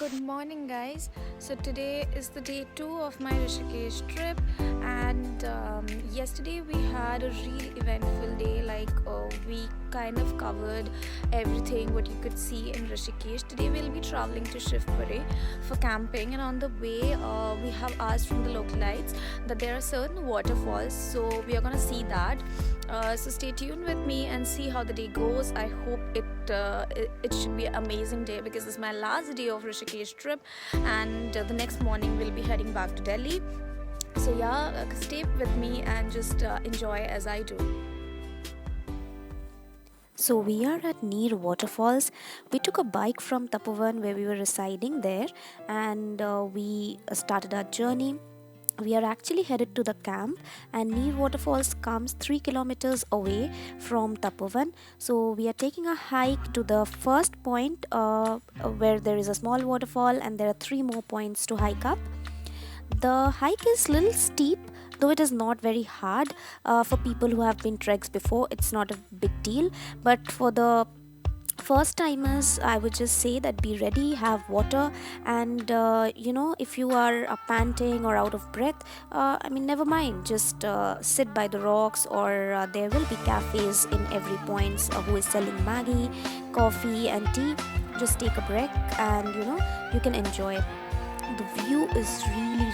Good morning, guys. So today is the day 2 of my Rishikesh trip, and yesterday we had a really eventful day. We kind of covered everything what you could see in Rishikesh. Today we'll be traveling to Shivpuri for camping, and on the way we have asked from the localites that there are certain waterfalls, so we are gonna see that. So stay tuned with me and see how the day goes. I hope it should be an amazing day because this is my last day of Rishikesh trip, and the next morning we'll be heading back to Delhi. So yeah, stay with me and just enjoy as I do. So we are at near waterfalls. We took a bike from Tapovan where we were residing there, and we started our journey. We are actually headed to the camp, and Neer Waterfalls comes 3 kilometers away from Tapovan. So we are taking a hike to the first point where there is a small waterfall, and there are 3 more points to hike up. The hike is little steep, though it is not very hard. For people who have been treks before, it's not a big deal. But for the first timers, I would just say that be ready, have water, and if you are panting or out of breath, never mind, just sit by the rocks, or there will be cafes in every points who is selling maggie, coffee and tea. Just take a break, and you can enjoy. The view is really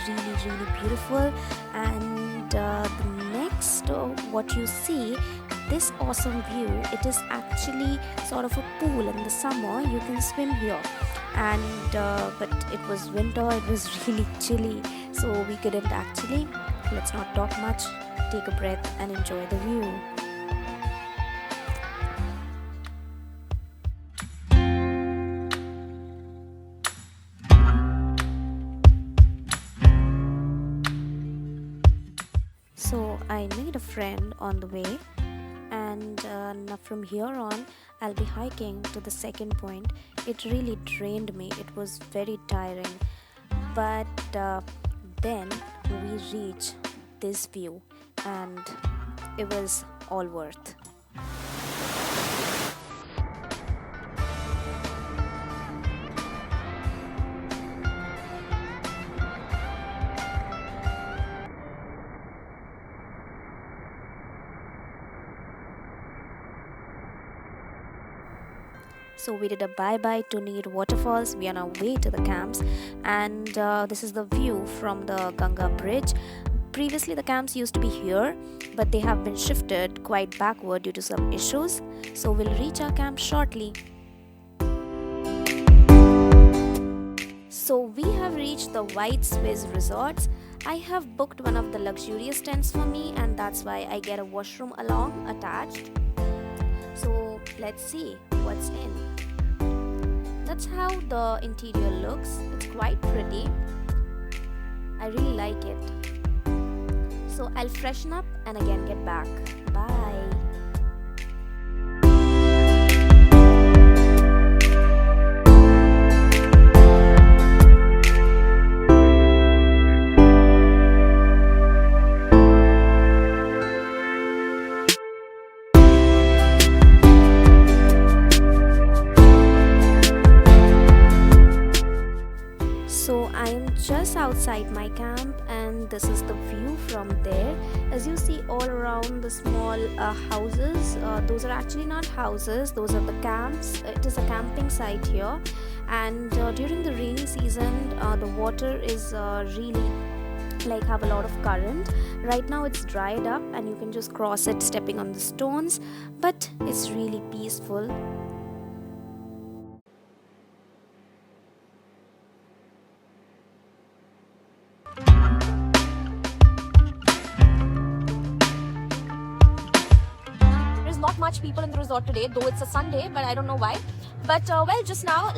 beautiful, and the next what you see, this awesome view, it is actually sort of a pool. In the summer you can swim here, and but it was winter, it was really chilly, so we couldn't actually. Let's not talk much, take a breath and enjoy the view. So I made a friend on the way, and now from here on I'll be hiking to the second point. It really drained me, it was very tiring, but then we reached this view, and it was all worth. So we did a bye-bye to Neer Waterfalls. We are on our way to the camps, and this is the view from the Ganga Bridge. Previously the camps used to be here, but they have been shifted quite backward due to some issues. So we'll reach our camp shortly. So we have reached the White Swiss Resorts. I have booked one of the luxurious tents for me, and that's why I get a washroom along attached. So let's see what's in. That's how the interior looks. It's quite pretty. I really like it. So I'll freshen up and again get back. Bye. So I am just outside my camp, and this is the view from there. As you see all around the small houses, those are actually not houses, those are the camps. It is a camping site here, and during the rainy season the water is really have a lot of current. Right now it's dried up and you can just cross it stepping on the stones, but it's really peaceful. There's not much people in the resort today, though it's a Sunday, but I don't know why. But well, just now,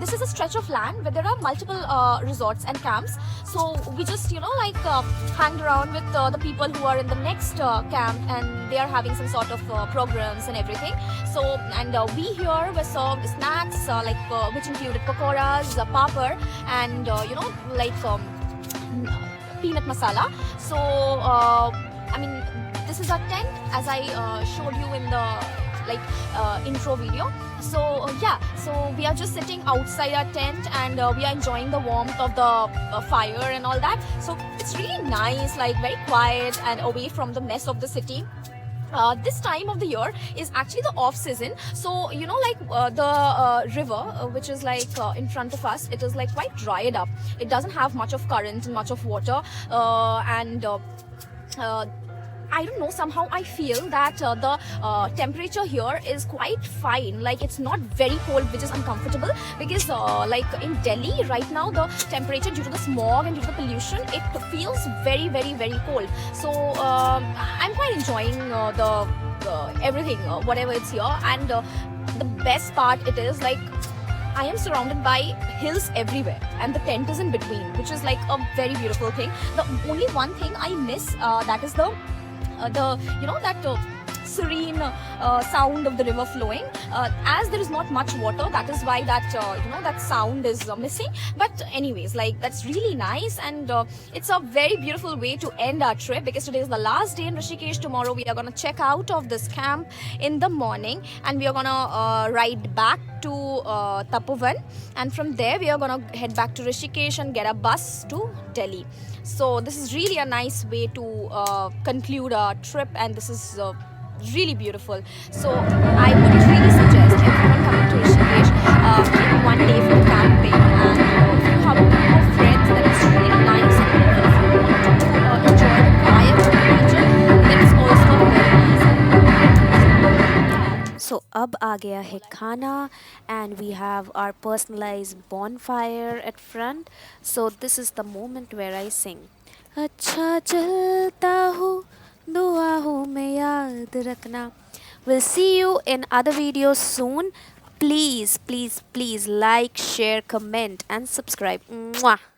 this is a stretch of land where there are multiple resorts and camps. So we just hang around with the people who are in the next camp, and they are having some sort of programs and everything. So we here were served snacks which included pakoras, papad, and peanut masala. So this is our tent, as I showed you in the like intro video. So yeah, so we are just sitting outside our tent, and we are enjoying the warmth of the fire and all that. So it's really nice, like very quiet and away from the mess of the city. This time of the year is actually the off season, so like the river which is like in front of us, it is like quite dried up. It doesn't have much of current and much of water, and I don't know, somehow I feel that the temperature here is quite fine. Like it's not very cold, which is uncomfortable, because like in Delhi right now, the temperature due to the smog and due to the pollution, it feels very, very, very cold. So I'm quite enjoying the everything, whatever it's here. And the best part it is, like, I am surrounded by hills everywhere, and the tent is in between, which is like a very beautiful thing. The only one thing I miss, that is the that serene sound of the river flowing. As there is not much water, that is why that that sound is missing. But anyways, like, that's really nice, and it's a very beautiful way to end our trip, because today is the last day in Rishikesh. Tomorrow we are going to check out of this camp in the morning, and we are going to ride back to Tapovan, and from there we are going to head back to Rishikesh and get a bus to Delhi. So this is really a nice way to conclude our trip, and this is really beautiful. So I would really suggest everyone coming to Rishikesh, take one day for the camping, and if you have a group of friends, then it's really nice. And even if you want to enjoy the quiet of the nature, then it's also very nice. So अब आ गया है खाना, and we have our personalized bonfire at front. So this is the moment where I sing. अच्छा चलता हूँ, दुआओं में याद रखना. We'll see you in other videos soon. Please, please, please like, share, comment, and subscribe. Mwah.